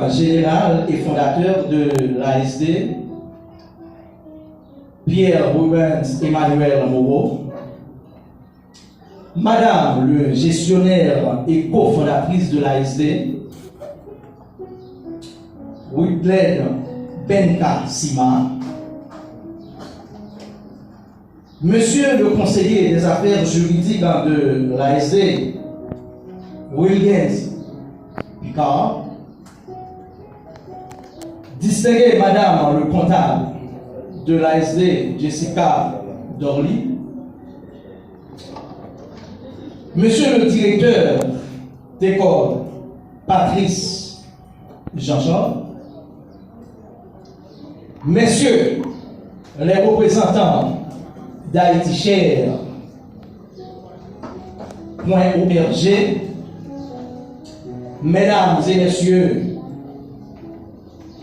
Général et fondateur de l'ASD, Pierre Rubens Emmanuel Moreau, Madame le gestionnaire et cofondatrice de l'ASD, Wiglen Benka Sima, Monsieur le conseiller des affaires juridiques de l'ASD, Williams Picard, distinguée Madame le comptable de l'ASD, Jessica Dorly, Monsieur le directeur d'école, Patrice Jean-Jean, Messieurs les représentants d'Haïti Cher, .org, Mesdames et Messieurs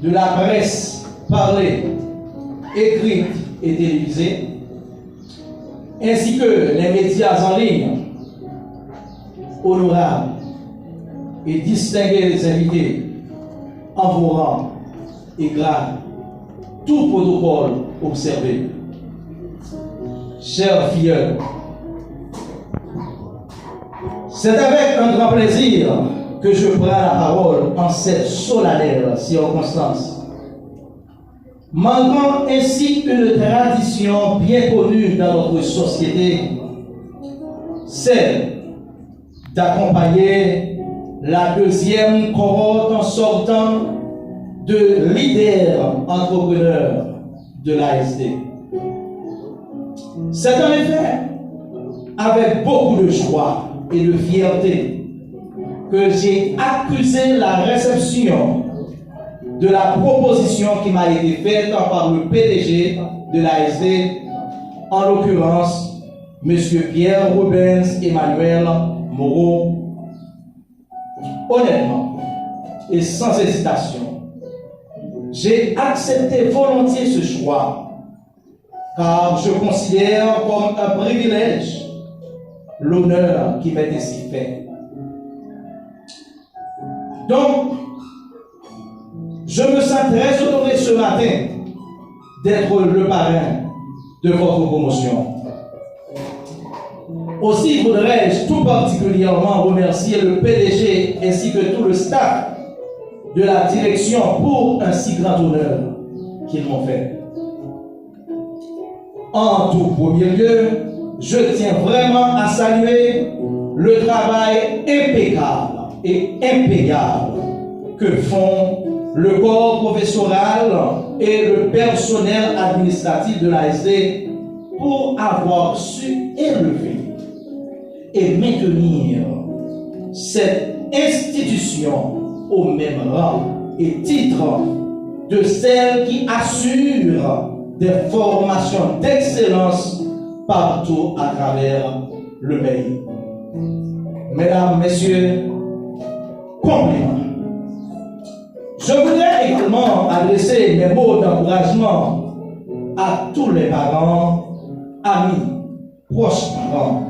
de la presse parlée, écrite et télévisée, ainsi que les médias en ligne, honorables et distingués invités, en vos rangs et grades, tout protocole observé. Chers filleuls, c'est avec un grand plaisir que je prends la parole en cette solennelle circonstance, manquant ainsi une tradition bien connue dans notre société, celle d'accompagner la deuxième cohorte en sortant de leader entrepreneur de l'ASD. C'est en effet avec beaucoup de joie et de fierté que j'ai accusé la réception de la proposition qui m'a été faite par le PDG de l'ASD, en l'occurrence M. Pierre Rubens Emmanuel Moreau. Honnêtement et sans hésitation, j'ai accepté volontiers ce choix, car je considère comme un privilège l'honneur qui m'est ainsi fait. Donc, je me sens très honoré ce matin d'être le parrain de votre promotion. Aussi voudrais-je tout particulièrement remercier le PDG ainsi que tout le staff de la direction pour un si grand honneur qu'ils m'ont fait. En tout premier lieu, je tiens vraiment à saluer le travail impeccable et impayable que font le corps professoral et le personnel administratif de l'ASD pour avoir su élever et maintenir cette institution au même rang et titre de celle qui assure des formations d'excellence partout à travers le pays. Mesdames, Messieurs, compliments. Je voudrais également adresser mes mots d'encouragement à tous les parents, amis, proches parents,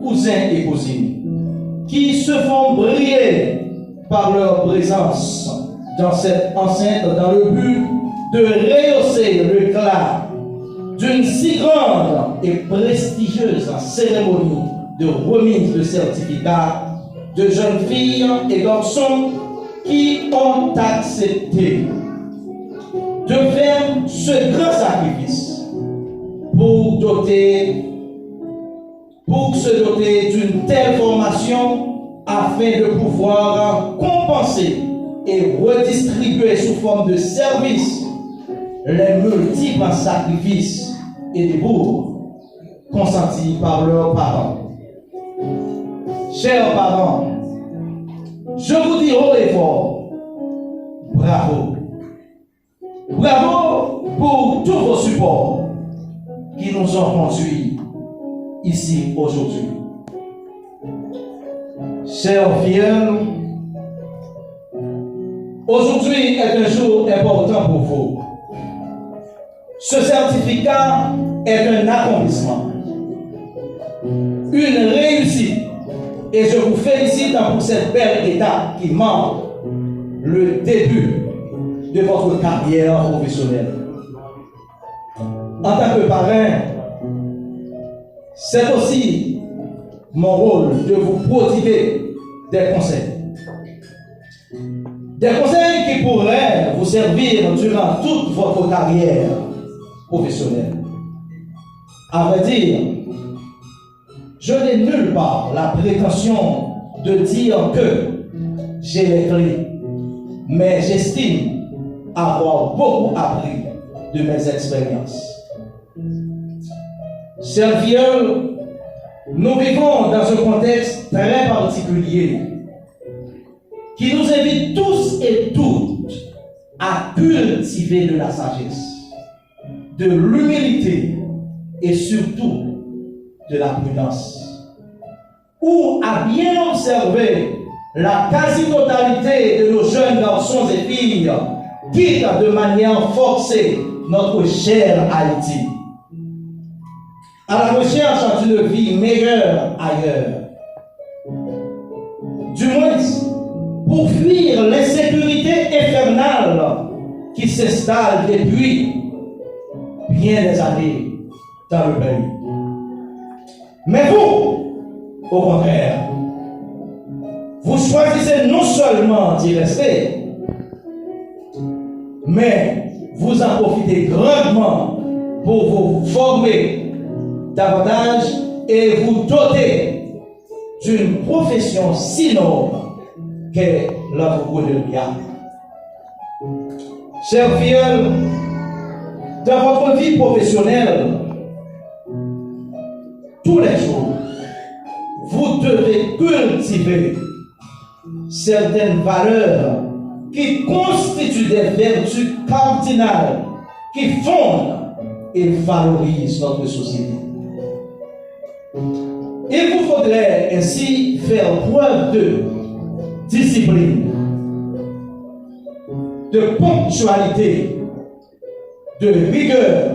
cousins et cousines, qui se font briller par leur présence dans cette enceinte dans le but de rehausser l'éclat d'une si grande et prestigieuse cérémonie de remise de certificats de jeunes filles et garçons qui ont accepté de faire ce grand sacrifice pour se doter d'une telle formation afin de pouvoir compenser et redistribuer sous forme de services les multiples sacrifices et débours consentis par leurs parents. Chers parents, je vous dis haut et fort, bravo. Bravo pour tous vos supports qui nous ont conduits ici aujourd'hui. Chers filleuls, aujourd'hui est un jour important pour vous. Ce certificat est un accomplissement, une réussite, et je vous félicite pour cette belle étape qui marque le début de votre carrière professionnelle. En tant que parrain, c'est aussi mon rôle de vous prodiguer des conseils. Des conseils qui pourraient vous servir durant toute votre carrière professionnelle. À vrai dire, je n'ai nulle part la prétention de dire que j'ai les clés, mais j'estime avoir beaucoup appris de mes expériences. Chers vieux, nous vivons dans un contexte très particulier qui nous invite tous et toutes à cultiver de la sagesse, de l'humilité et surtout de la prudence, ou à bien observer la quasi-totalité de nos jeunes garçons et filles quittent de manière forcée notre cher Haïti, à la recherche d'une vie meilleure ailleurs. Du moins, pour fuir l'insécurité infernale qui s'installe depuis bien des années dans le pays. Mais vous, au contraire, vous choisissez non seulement d'y rester, mais vous en profitez grandement pour vous former davantage et vous doter d'une profession si noble qu'est l'entrepreneuriat. Chers fidèles, dans votre vie professionnelle, tous les jours, vous devez cultiver certaines valeurs qui constituent des vertus cardinales qui fondent et valorisent notre société. Il vous faudrait ainsi faire preuve de discipline, de ponctualité, de rigueur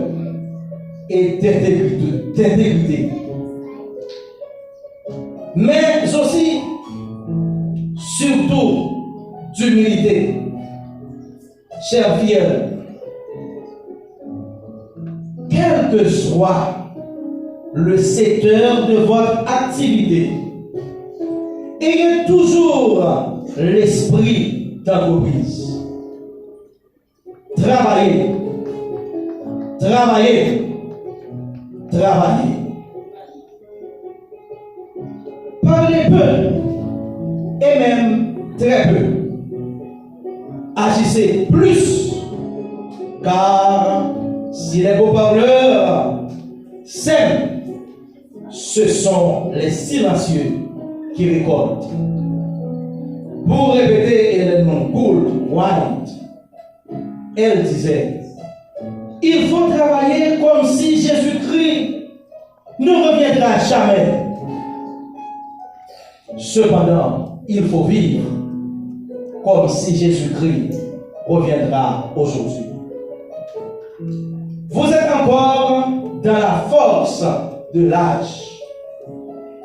et d'intégrité. Mais aussi, surtout, d'humilité. Chers fidèles, quel que soit le secteur de votre activité, ayez toujours l'esprit d'entreprise. Travaillez, travaillez, travaillez. Parlez peu et même très peu. Agissez plus, car si les beaux parleurs s'aiment, ce sont les silencieux qui récoltent. Pour répéter Hélène Gould-White, elle disait: il faut travailler comme si Jésus-Christ ne reviendra jamais. Cependant, il faut vivre comme si Jésus-Christ reviendra aujourd'hui. Vous êtes encore dans la force de l'âge.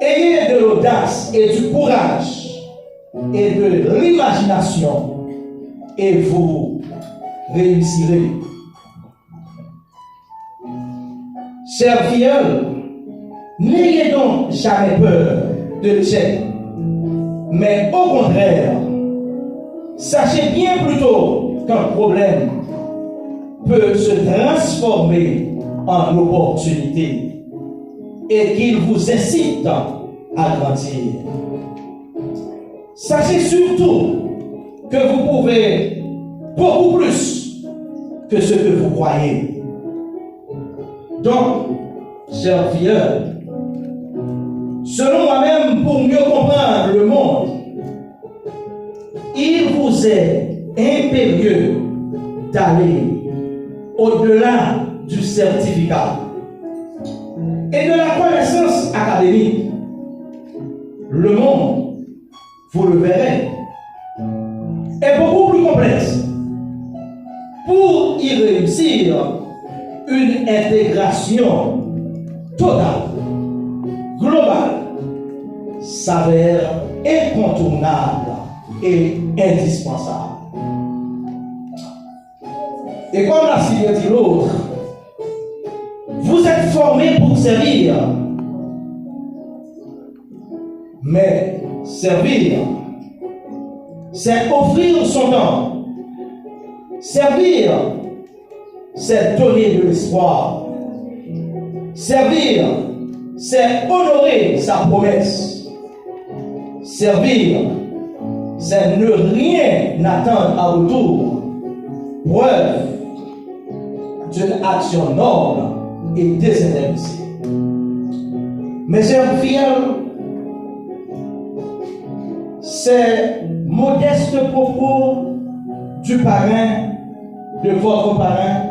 Ayez de l'audace et du courage et de l'imagination et vous réussirez. Chers filleuls, n'ayez donc jamais peur de l'échec, mais au contraire, sachez bien plutôt qu'un problème peut se transformer en opportunité et qu'il vous incite à grandir. Sachez surtout que vous pouvez beaucoup plus que ce que vous croyez. Donc, chers filleuls, selon moi-même, pour mieux comprendre le monde, il vous est impérieux d'aller au-delà du certificat et de la connaissance académique. Le monde, vous le verrez, est beaucoup plus complexe. Pour y réussir, une intégration totale, globale, s'avère incontournable et indispensable. Et comme l'a si bien dit l'autre, vous êtes formés pour servir. Mais servir, c'est offrir son temps. Servir, c'est donner de l'espoir. Servir, c'est honorer sa promesse. Servir, c'est ne rien attendre à retour. Preuve d'une action noble et désintéressée. Mes chers fidèles, ces modestes propos du parrain, de votre parrain,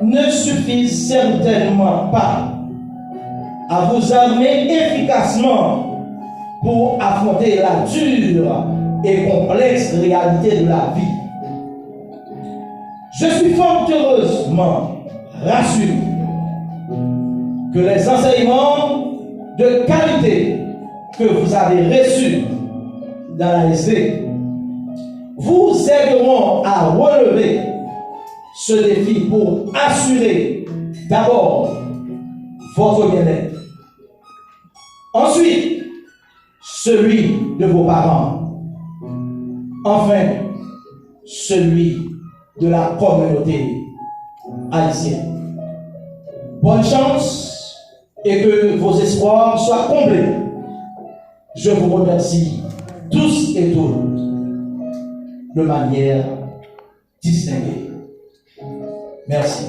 ne suffisent certainement pas à vous armer efficacement pour affronter la dure et complexe réalité de la vie. Je suis fort heureusement rassuré que les enseignements de qualité que vous avez reçus dans la SD vous aideront à relever ce défi pour assurer d'abord votre bien-être, ensuite celui de vos parents, enfin celui de la communauté haïtienne. Bonne chance et que vos espoirs soient comblés. Je vous remercie tous et toutes de manière distinguée. Merci.